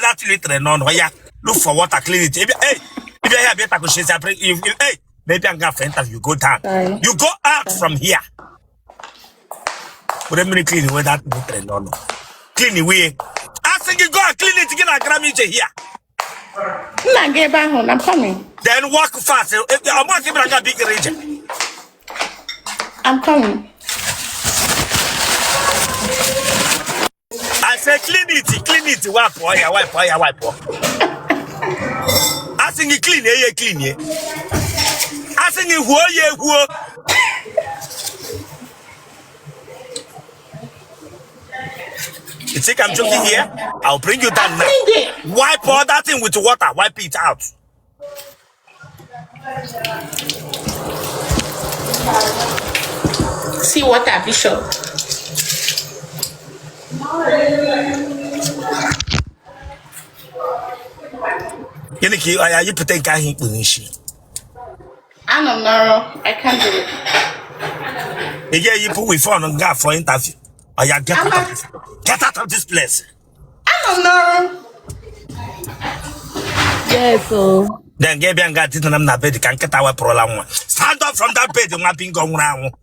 that litre no yeah. Look for water, clean it. If you have better questions, hey, maybe I'm going to interview. You go down. Sorry. You go out from here. But let me clean away that litre no. Clean away. I think you go and clean it again and grab me here. I'm coming. Then walk fast. I'm walking like a big region. I'm coming. I said clean it. Wipe. I think you clean it. I think you who. You think I'm joking here? I'll bring you down now. Wipe all that thing with water. Wipe it out. See water, Bishop. You put in kahin punishi. I don't know. I can't do it. Yeah, you put with phone and go for interview. Oh, yeah, get out of this place. I don't know. Yes, so. Then get and got it and I'm not bed. Can get our program. Stand up from that bed and I've been going around.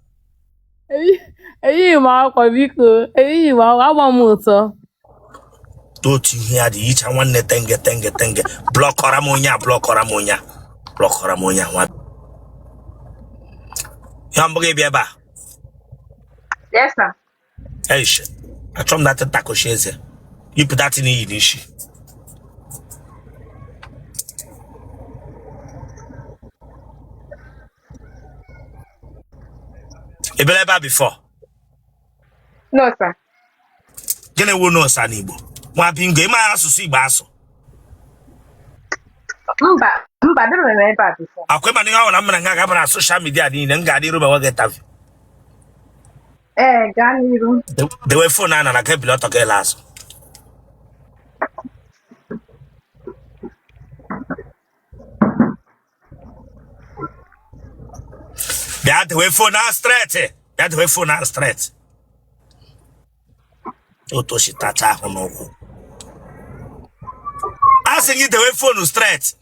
Hey, Mark, I want more. Don't you hear the each and one tenge. Block or ammonia. Yamboge Biaba. Yes, sir. Hey, shit. I told that to taco sheze. You put that in the Yiddish. You been before? No, sir. Gene wo no sanibo. Mo pingo ma asusu igbaso. Mba, never remember before. Akwema ni ha na mna nga na social media ni nga di roba wage tafi. Ganiru. The way phone na ke piloto ke laso. That way phone na straight. That way phone na straight. Oto shi tata ho no ku. Asking you the way phone straight.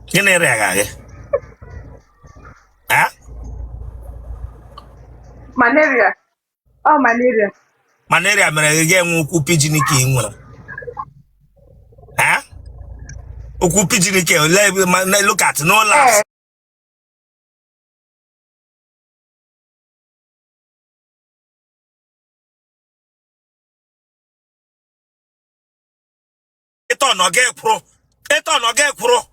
Gini reagage? Huh? Malaria. Oh, malaria. Malaria mere ge nwu ku pidgin ke nwere. Huh? Oku pidgin ke look at no laughs. Eto no ge pro.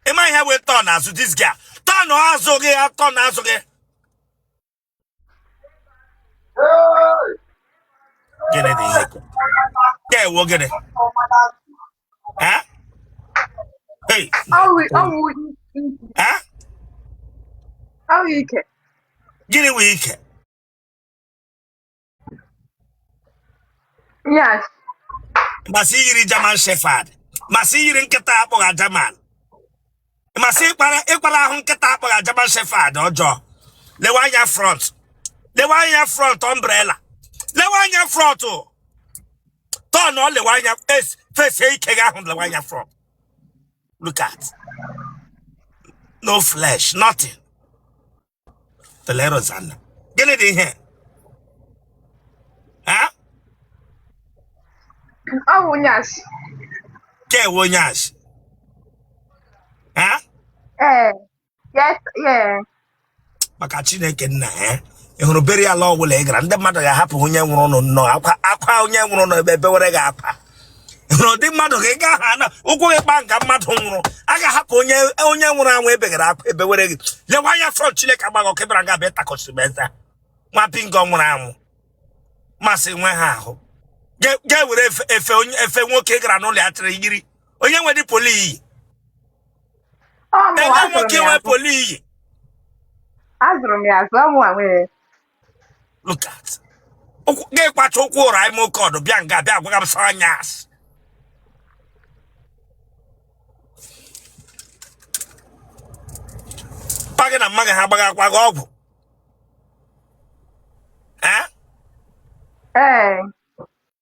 Am I here with turn as this guy? Turn no azoge, turn azoge. Get it here. Yeah, we'll get it. Huh? Hey. Huh? How you can? Get it weak. Yes. Masiri Jaman Shepherd. Masiri Nketa Apoga Jaman. Masi para hun Nketa Apoga Jaman Shepherd ojo. Le wanya front. Le wanya front umbrella. Le wanya front oh. Turn on le wanya face he kega hun le wanya front. Look at. No flesh, nothing. The letters on. Get it in here. Huh? Oh, yes. Ke wonyas. Huh? Yes, yeah. Maka Chineke nna ehuru beri ala ọgwụla ịgara ndị mmadụ ga-ahapụ onye nwụrụ nọ akwa onye nwụrụ nọ ebe were ga-akwa ehuru ndị mmadụ ga-ega ha na ụkwụ gị kpa nka mmadụ nwụrụ a ga-ahapụ onye nwụrụ anwụ ebe gara akwa ebe were gị lewa anya front Chineke agbago kebara ga be takọchimeza nwa pingo nwụrụ anwụ masị nwe ha ahụ ge were efe nwoke gara n'ụlọ ya tiri yiri onye nwe dị poli ebe nwoke nwe poli look at. Get what you call I'm called Bianca, Bianca, Sanyas. na mmaga ha gbagakwa gị ọgwụ.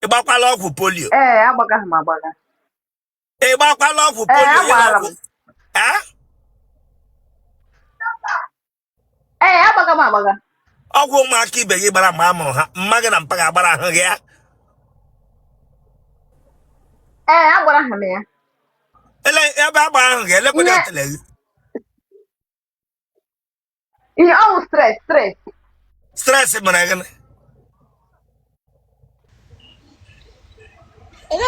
Ịgbakwala ọgwụ polio. Agbagaghị m agbaga. Ịgbakwala ọgwụ polio. Agbaala m. Agbaga m agbaga. Ọgwụ ụmụaka ibe gị gbara mgbe a mụrụ ha, mma gị na mpa ga-agbara ahụ gị ya. Agbara ha m ya. Ebe agbara ahụ gị, elekwana otele gị. Ihe ọwụ stress. Stress mere gịnị?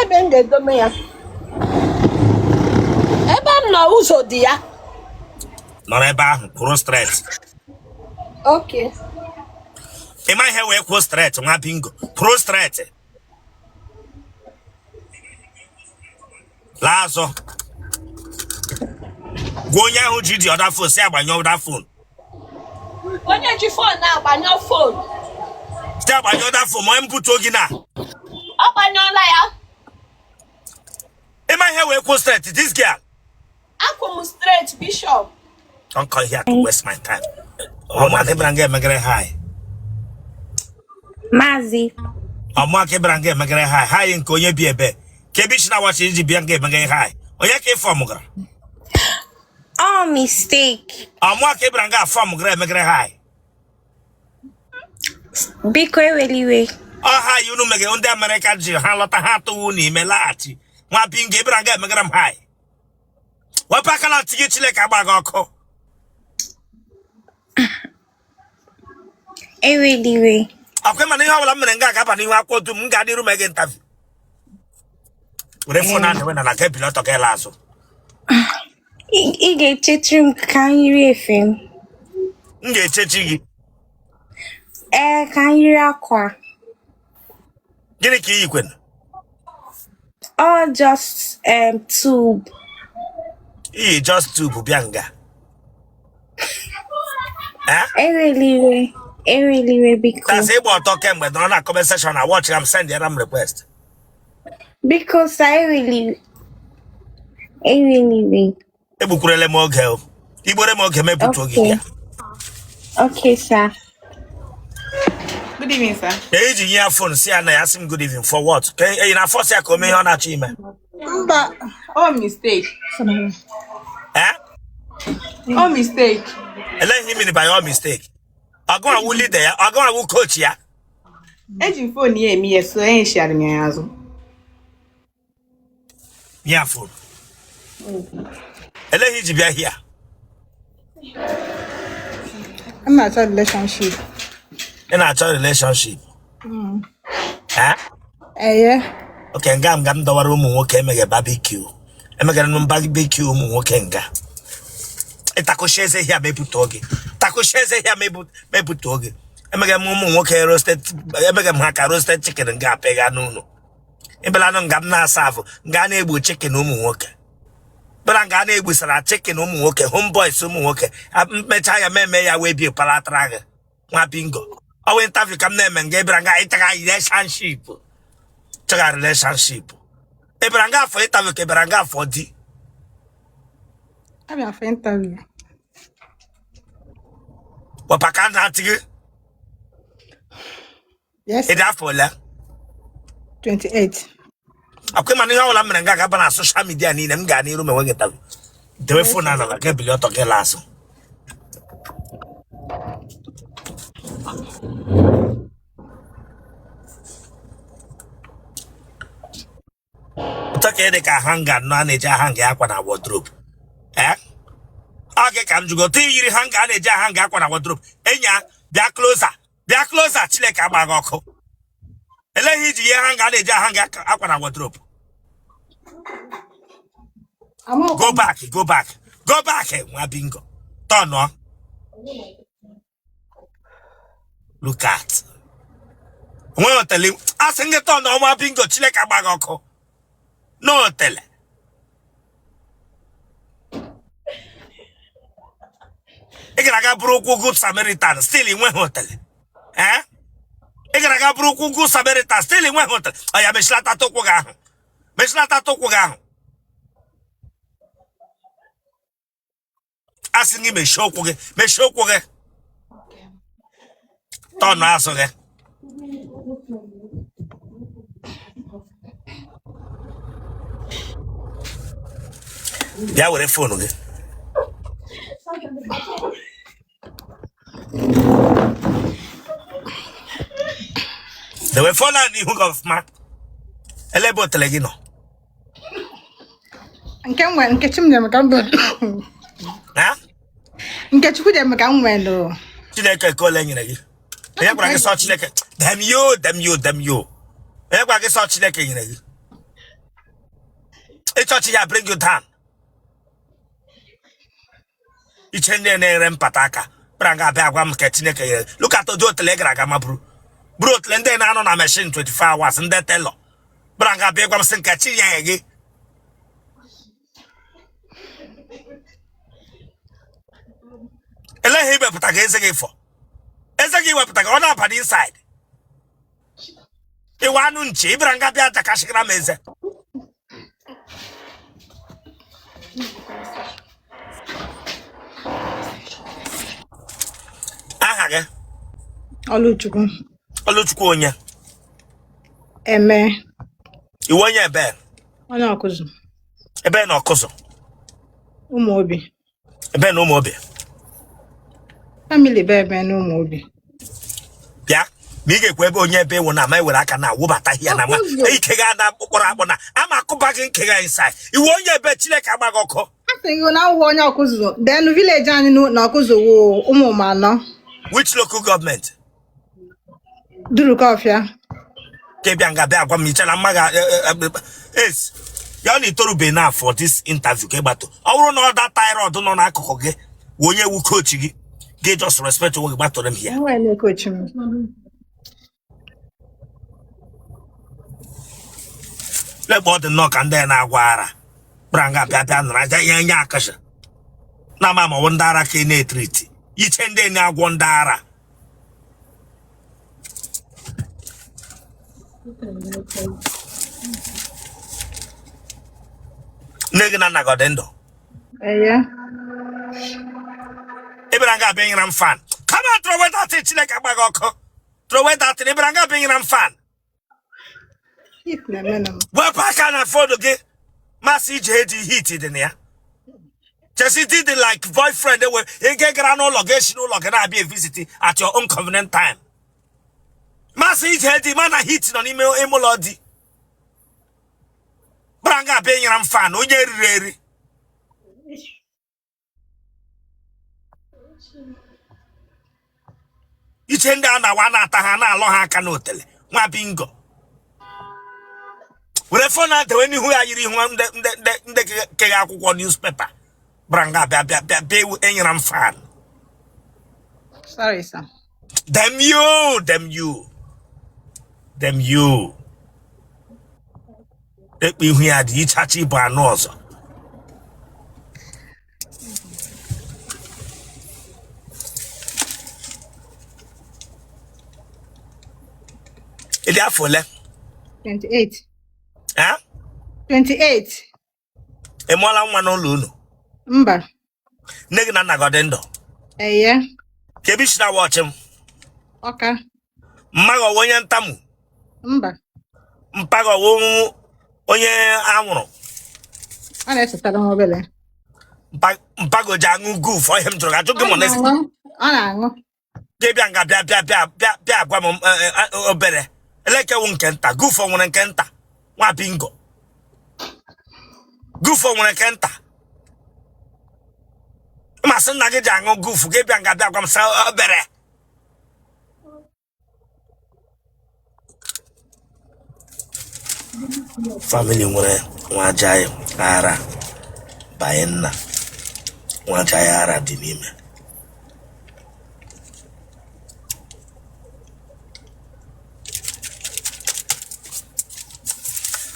Ebe m ga-edome ya. Ebe m nọ ụzọ dị ya. Nọrọ ebe ahụ, kwụrụ stress. Okay. Ịma ihe wee kwuo stress, nwa bingo. Kwụrụ stress. Laa azụ. Gwa onye ahụ ji dị ọda fon si agbanye ọda fon. Onye ji fon na-agbanye fon. Si agbanye ọda fon ma onye mbute ogi na. Ọ gbanyụọla ya. Ịma ihe wee kwuo stress, this girl. Akwụ m straight, Bishop. Don't come here to waste my time. Ọmụaka ịbara nga emegere hi. Mazi. Ọmụaka ịbara nga emegere hi nke onye bi ebe. Ka ebe isi na-awachi iji bịa nga emegere hi. Onye ka ịfọ ọmụgara? Oh, mistake. Ọmụaka ịbara nga afọ ọmụgara emegere hi. Biko eweliwe. Ọha yi unu megere ndị Amerịka ji ha lọta ha atụwu n'ime laghachi. Nwa bingo ịbara nga emegere m hi. Wepụ aka na ntị gị Chineke agba gị ọkụ. Eweliwe. Akwe mana ihe ọbụla m mere nga ga-aba n'ihu akwụkwọ dum m ga-adịru m ege ntavi. Were fon ahụ na ka ebili ọtọ ga-ele azụ. Ị ga-echetiri m ka anyị rie efe m. M ga-echechi gị. Ka anyị rie akwa. Gịnị ka iyi kwenu? All just tube. Iyi just tube bịa nga. Eweliwe biko. That's ịgba ọtọ kemgbe nọ na comment section na watch am send ya m request. Because eweliwe. Egbukwurele m oge o. Igbore m oge mepụta oge ya. Okay, sir. Good evening, sir. Ka iji nye ya phone si ya na ya sị m good evening for what? Ka eyi na force ya ka o mee ihe ọ na-achọ ime. Mba, all mistake. All mistake. Eleghị imini by all mistake. Ọgụ awụ leader ya, ọgụ awụ coach ya. Eji phone ya emi so enyi share m ya azụ. Ya phone. Eleghị iji bịa here. I'm not a relationship. Ị na-achọ relationship. Yeah. Okay, nga m dọwara ụmụ nwoke emeghe barbecue. Emeghere m barbecue ụmụ nwoke nga. Ịtakụshi eze ihe mepụta oge. Takụshi eze ihe mepụta oge. Emeghe m ụmụ nwoke roasted, emeghe m ha ka roasted chicken nga apịga n'ụlọ. Ịbịala nga m na-asa afụ, nga na-egbu chicken ụmụ nwoke. Bịara nga na-egbusara chicken ụmụ nwoke, homeboys ụmụ nwoke. Mmecha ya meme ya wee bi palatara gị. Nwa bingo. Ọ wee interview ka m na-eme nga ịbịara nga ịtaga relationship. Chaga relationship. Ịbịara nga afọ interview ka ịbịara nga afọ di. I'm for interview. Wapaka na ntị. Yes. Ịdị afọ ole? 28. Akwe mana ihe ọbụla mere nga ga-aba na social media niile m ga n'iru m enweghị interview. Dewe phone na ka ebili ọtọ gị lasụ. Ụtọ ka ịdị ka hanga nọ a na-eji ahanga akwa na wardrobe. Oge ka m jụgo tụ yiri hanga a na-eji ahanga akwa na wardrobe. Enya bịa closer Chineke agba gị ọkụ. Eleghị iji ihe hanga a na-eji ahanga akwa na wardrobe. Go back nwa bingo. Turn on. Look at. Nwe otele asị gị turn on nwa bingo Chineke agba gị ọkụ. No otele. Ị gara bụrụ ụkwụ good Samaritan still inweghị otele. Ị gara bụrụ ụkwụ good Samaritan still inweghị otele. Ọ ya mechilata ụkwụ gị ahụ. Mechilata ụkwụ gị ahụ. Asking me show me. Don't ask her. Yeah, with a phone again. The way phone and you of Mark. A label telegino. And can when catch him them come back. Huh? And catch with them come when though. Chileka calling you again. I have got such like damn you. I have got such like you. It's such a bring you down. It's in there and pataka. Branga Bagam Katineka. Look at the door telegram, bro. Brought Lenden on a machine 25 hours and that tello. Branga Bagam Sankati. Let him put against for. Ezagi waputaka ona hapa inside. Iwanu nchi Branga Bia takashikira meze. Aha ge. Oluchukwu onye. Eme. Iwonye ebe. Ona Awkuzu. Ebe na Awkuzu. Umuobi. Ebe na Umuobi. Family bebe na Umuobi. Bia, mi ga-ekwe ebe onye ebe wona ma ewere aka na wubata hia na ma. Ike ga na okporo akpọ na ama akụba gị nke ga inside. Iwe onye ebe Chineke agbago ọkụ. Asị gị na onye Awkuzu. Then village anyị na Awkuzu wo ụmụmanọ. Which local government? Durukofia. Kebianga be agwa mi chala maga is ya ni torube na for this interview ke gbato. Ọwụrụ na other thyroid nọ n'akụkụ gị, onye wu coach gị. They just respect what gbato them here. Why no coach me? Le bod knock and then agwara. Branga bia na ja nya akasha. Na mama wondara ke na treat. Yichende na agwondara. Negina na godendo. Yeah. Ibranga being ram fan. Come on, throw it at it like a bagoko. Throw it at Ibranga being ram fan. Well, I can afford to get Massy JD heated in here. Just did it like boyfriend. They were you get granola, no log, and I'll be visiting at your own convenient time. Massy JD man, I hit on email emolodi. Branga being ram fan, Uye. Ichenda na wana tahana aloha kanotele. Nwa bingo. Were phone out when you are yiri the kega akwụkwọ newspaper. Branga be enyiram fan. Sorry, sir. Them you. Let me hear the ichachi ba nozo. It for 28. Huh? 28. Emola nwa no lunu. Mba. Negi na nagodendo. Yeah. Kebishna watch him. Okay. Mmago wonye ntamu. Mba. Mpago onye anwụrụ. Ana setara mobile. Mpago jangu goof for him to ga jogi monesi. Ana ango. Kebia nga bia gwa m obere. Eleke wu nke nta, goof onwere nke nta. Nwa bingo. Goof onwere nke nta. Ma sị na gị ji aṅụ goof, kebia nga bia gwa m sa obere. Family nwere nwa ajaghị ara banye nna. Nwa ajaghị ara dị n'ime.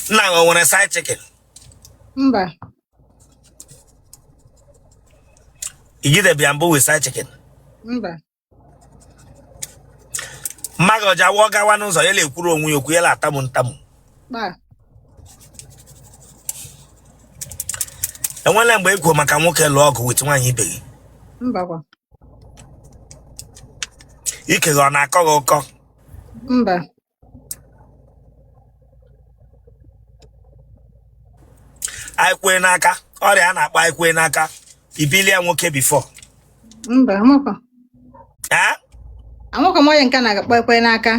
Nna o nwere side chicken? Mba. Igide bịa mbụ with side chicken? Mba. Mmaga ọja wụọ gawa n'ụzọ ya na-ekwuru onwe ya okwu ya na-atamu ntamu. Ba. Enwela mgbe ekwu maka nwoke lụọ ọgụ with nwaanyị ibe gị. Mba kwa. Ike gị ọ na-akọ gị ụkọ? Mba. Anyị kwee n'aka ọrịa a na-akpọ anyị kwee n'aka ibilie nwoke before. Mba, amakwa. Eh? Amakwa m onye nke na-akpọ ekwe n'aka.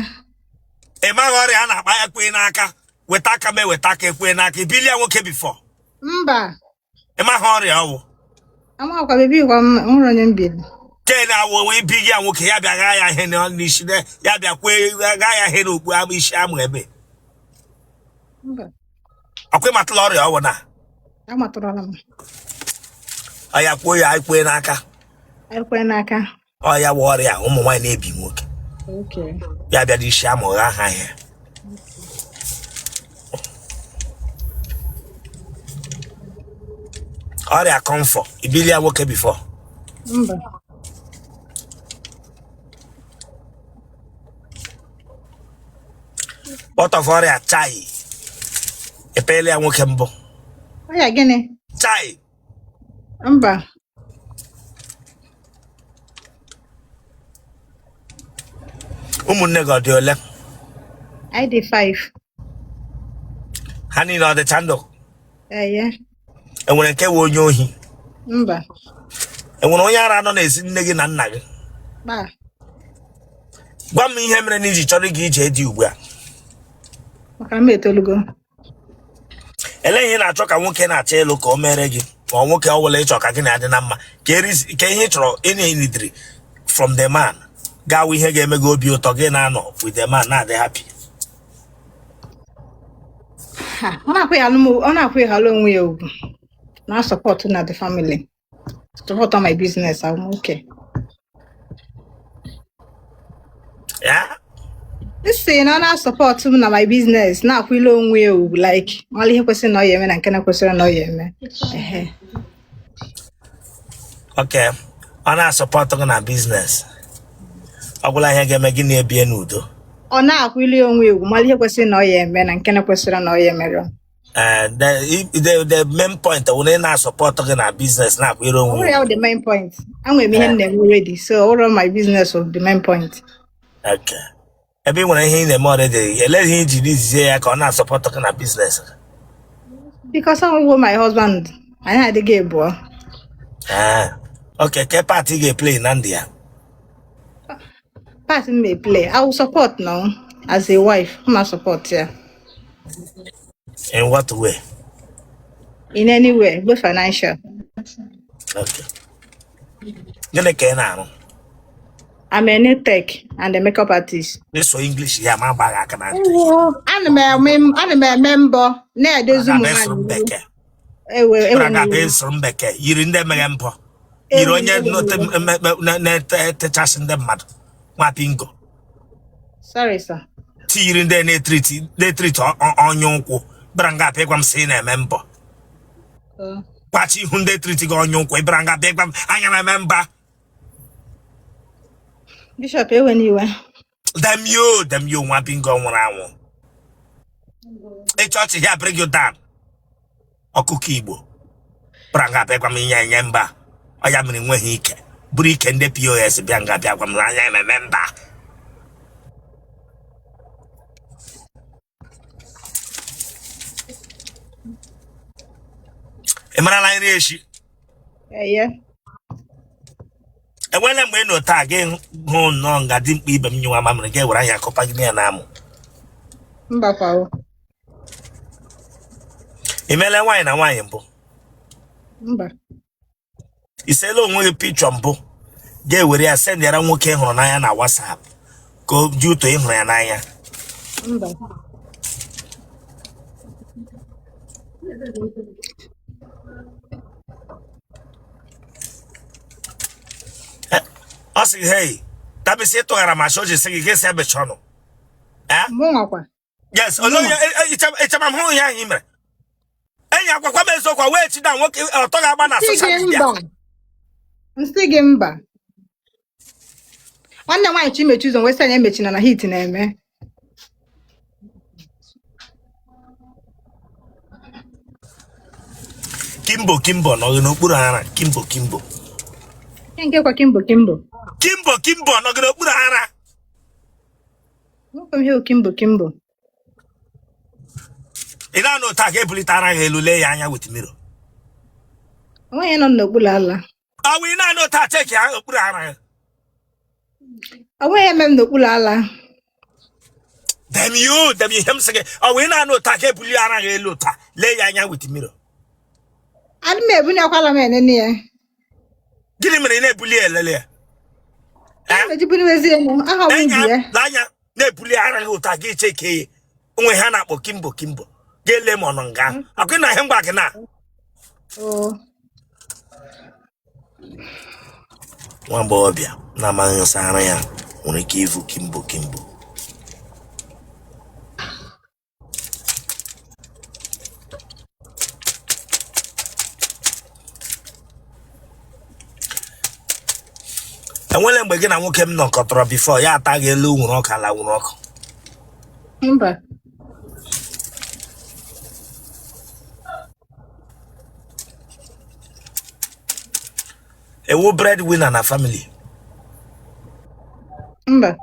Ị maghị ọrịa a na-akpọ anyị kwee n'aka weta aka mee weta aka ekwe n'aka ibilie nwoke before. Mba. Ị maghị ọrịa ọwụ. Amakwa bebi kwa nwere onye mbili. Ken awụ ibi gị nwoke ya bịa gaa ya ihe n'isi ya bịa kwee gaa ya ihe n'okpu ama isi amụ ebe. Mba. Ọkwa ịmatụla ọrịa ọwụ na. Amatụrụla m. Ọ ya kwuo ya ekwe n'aka. Ekwe n'aka. Ọ ya wụ ọrịa ụmụ nwaanyị na-ebi nwoke. Okay. Ya bịa n'isi amụ gha ha ihe. Ọrịa comfort ibilie nwoke before. Mba. What of ọrịa chai? Epelia nwoke mbụ. Oya gịnị? Chai. Mba. Ụmụnne gị ọ dị ole? I dị 5. Ha niile ọ dịcha ndụ? Eye. Enwere nke wụ onye ohi? Mba. Enwere onye ara nọ n'ezi nne gị na nna gị? Ba. Gwa m ihe mere na iji chọrọ gị ije dị ugbu a. Maka m etolugo. Ele ihe na-achọ ka nwoke na-achọ ịlụ ka o mere gị ma ọ nwoke ọ bụla ịchọ ka gị na-adị na mma ka ihe ị chọrọ ịnidiri from the man gawa ihe ga-eme gị obi ụtọ gị na-anọ with the man na-adị happy. Ọ na-akwụ ịghalụ onwe ya ugwu. Na support na the family. Support on my business. I'm okay. Yeah? This say na support m na my business. Na akwụ ile onwe ya ugwu like mali ihe kwesịrị na ọ ya eme na nke na kwesịrị na ọ ya eme. Okay. Ọ na-asọpọtụ gị na business. Ọ bụla ihe ga-eme gị na-ebie n'udo. Ọ na-akwụ ile onwe ya ugwu mali ihe kwesịrị na ọ ya eme na nke na kwesịrị na ọ ya emere. The main point when na support na business na akwụ ile onwe ya. The main point. I'm going to be ready. So all of my business of the main point. Okay. Ebe nwere ihe ị na-eme already, ele ihe iji dizie ya ka ọ na-support na business. Because I'm with my husband. I had the game, boy. Okay, ke part ị ga-play na ndị ya? Part may play. I will support now as a wife. I'm a support, yeah. In what way? In any way, both financial. Okay. Gịnị ka ị na-arụ? I'm a new tech and a makeup artist. This for English, ya ma gba aka na ntị. I'm a member. Na de Zoom man. Mbeke. Yiri ndị meghe mpọ. Yiri onye na-etechasị ndị mmadụ. Nwa pingo. Sorry, sir. Ti yiri ndị na-etreat onye ụkwụ. Bịara nga apịa gwa m sị na-eme mbọ. Kwachi ihu ndị etreat gị onye ụkwụ. Bịara nga apịa gwa m anya na-eme mba. Bishop, anyway. Them you nwa pingo nwụrụ anwụ. Chọọchị here bring you down. Ọkụkọ Igbo. Bịara nga apịa gwa m nye mba. Ọ ya mere nweghị ike. Buru ike ndị POS bịa nga apịa gwa m anya ememe mba. Emara la nri echi. Yeah. Enwere mgbe ị nọ taa gị hụ nnọọ nga dị mkpa ibe m nyewa mamịrị gị were ahịa akọpa gị ya na-amụ. Mba kwa. Imele nwaanyị na nwaanyị mbụ. Mba. Isela onwe gị picture mbụ ga-ewere ya sendịara nwoke hụrụ n'anya na WhatsApp ka o ji ụtọ ịhụrụ ya n'anya. Mba. Ọ sị hey, tabisi ịtụghara ma shoji sị gị ga-esi ebe chọnụ. Mụnwakwa. Yes, onye ịchama m hụ ihe ahụ i mere. Enyi akwakwa m eziokwu wee chida nwoke ọtọ ga-agba na social media. Nsị gị mba. Nwanne nwaanyị Chimechi ụzọ wee sị anyị emechina na hit na-eme. Kimbo nọ n'okpuru ara Kimbo. Nke kwa Kimbo. Kimbo no gro okpuru ara. Nwoke m ihe Kimbo. Ị na-anụ taa ka ebulite ara ha elu lee ya anya with mirror. Onye nọ n'okpuru ala. Ọ wụ ị na-anụ taa check ya okpuru ara ya. Onye m n'okpuru ala. Dem you him say ọ wụ ị na-anụ taa ka ebuli ara ha elu taa lee ya anya with mirror. Adị m ebunye akwala m enene ya. Gịnị mere ị na-ebuli elele ya? Ejibuni wezi enu. Aha m Enya ya. anya na-ebuli ara ha ụta gị cheke onwe ha na-akpọ Kimbo. Gele m ọnụ nga. Akụ na ihe mgba gị na. Oh. Nwa agbọghọbịa na-amaghị nsọ ara ya nwere ike ịvụ Kimbo. Enwere mgbe gị na nwoke m nọkọtọrọ before ya ataghị elu nwụrụ ọkụ ala nwụrụ ọkụ. Mba. Ewu breadwinner na family. Mba.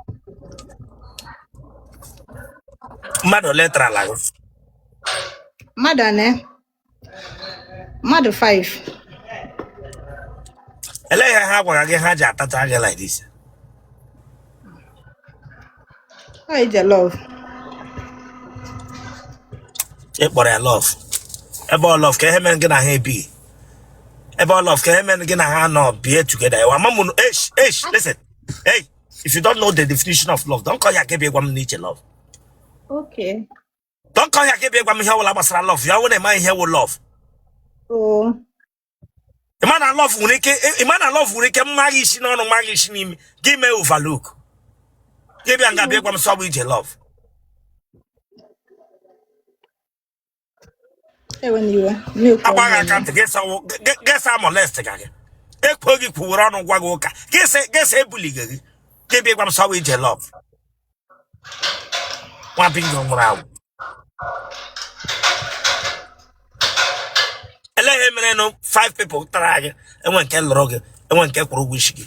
Mmadụ letra la. Mmadụ ane. Mmadụ 5. Ele ya ha gwara gị ha ji atata gị like this. I just love. Ị kpọrọ ya love. Ebe ọ love ka ihe mere gị na ha ebi. Ebe ọ love ka ihe mere gị na ha nọ be together. Amamu listen. Hey, if you don't know the definition of love, don't call ya kebi egwa m n'iche love. Okay. Don't call ya kebi egwa m ihe ọbụla gbasara love. Ya wụ na-eme ihe wụ love. Oh. Imana love nwere ike mmaghị isi n'ọnụ mmaghị isi n'imi gị mee overlook. Gị bịa nga bịa gwa m sọ ije love. Agbaghị aka ntị gị sa molest ka gị. Ekpo gị kwuwere ọnụ gwa gị ụka. Gị sa ebulighị gị. Gị bịa gwa m sọ ije love. Nwa bingo nwụrụ anwụ. Ele mere no 5 people tara gị enwe nke lụrụ gị enwe nke kwụrụ ụgwọ isi gị.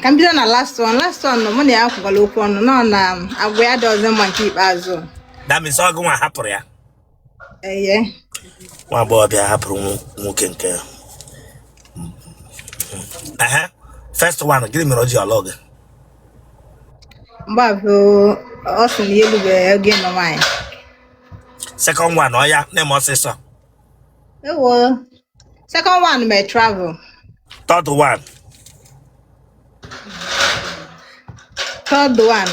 Ka m bido na last one mụ na ya kwụkwara okwu ọnụ nọ na agwa ya dị ọzọ mma nke ikpeazụ. That means ọ gị nwa hapụrụ ya. Eye. Nwa agbọghọbịa hapụrụ nwoke nke first one gịnị mere o ji ọlụ gị? Mgbe abụ ọ sị na ya elubeghị oge nọ nwaanyị. Second one, oh yeah, name ọsịsọ. Ewo. Second one may travel. Third one. Third one.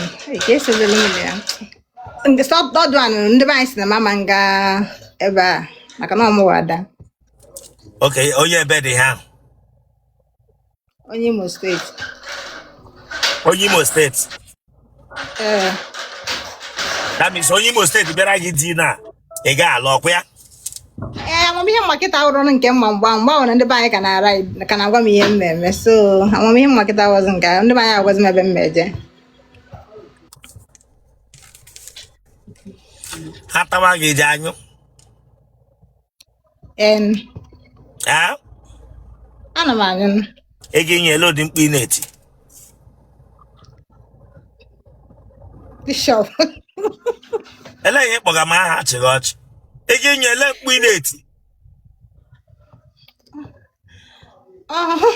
Yes, is the limit. The third one, ndị anyị si na mama nga ebe a maka na ọmụ wada. Okay, onye ebe dị ha. Onye Imo State. Onye Imo State. That means onye Imo State bịara gị di na ị ga-alụ ọkwa ya. Amamihe mmakịta hụrụ nke mma mgbe ndị be anyị ka na-agwa m ihe mmemme, so amamihe mmakịta wọzụ nke ndị be anyị agwazi m ebe m meje. Ha tawa gị eji anyụ. Ana m anyụ. Ị ga-enye elodi mkpu ị na-eti. Bishop. Ele ihe kpọga m aha chịrị ọchị. Ị ga-enye ele mkpu ị na-eti. Oh,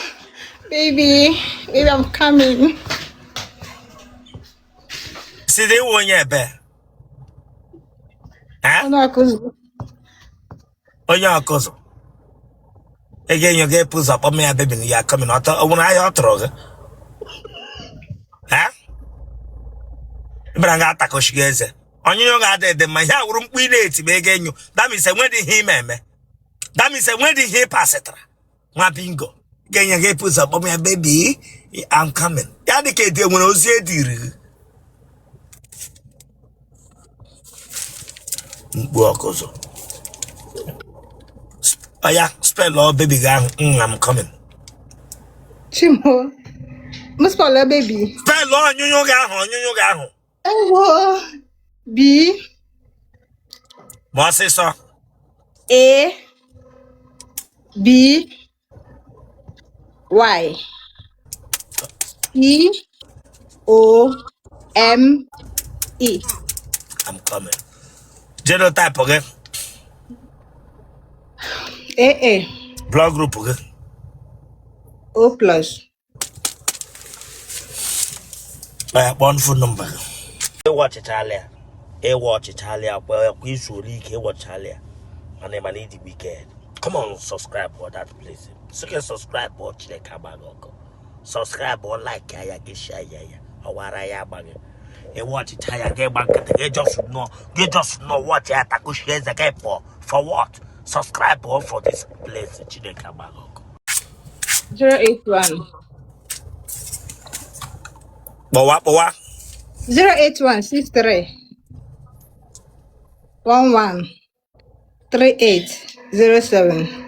baby, I'm coming. Si dị iwe onye ebe. Onye Awkuzu. Ị ga-enye gị epụ ụzọ kpọm ya bebi na ya coming. Ọ nwere ahịa ọ tụrụ gị. Ịbara nga atakoshi gị eze. Onye nyo ga-ada ede ma ihe awụrụ mkpu ị na-eti ma ị ga-enyo. That means enwedị ihe ime eme. That means enwedị ihe pasịtara. Nwa bingo. Ga-enye gị epụ ụzọ kpọm ya bebi. I'm coming. Ya dị ka edi nwere ozi ediri. Mkpu Awkuzu. Oh yeah, spell all baby gang. I'm coming. Chimo. Must spell a baby. Spell all nyonyo gaho. Oh, B. What say so? A. B Y E O M E. I'm coming. Genotype, okay? AA. Blood group, okay? O plus. One phone number. Watch Italia. Watch Italia. Well, we should watch Italia. My name is the Weekend. Come on, subscribe for that place. So you can subscribe, watch the Kabago. Subscribe or like, I get share, or what I am. Watch Italia. Get back. You just know what you have to share the game for what? Subscribe or for this place. 081. Bawa. 08163 11 3807.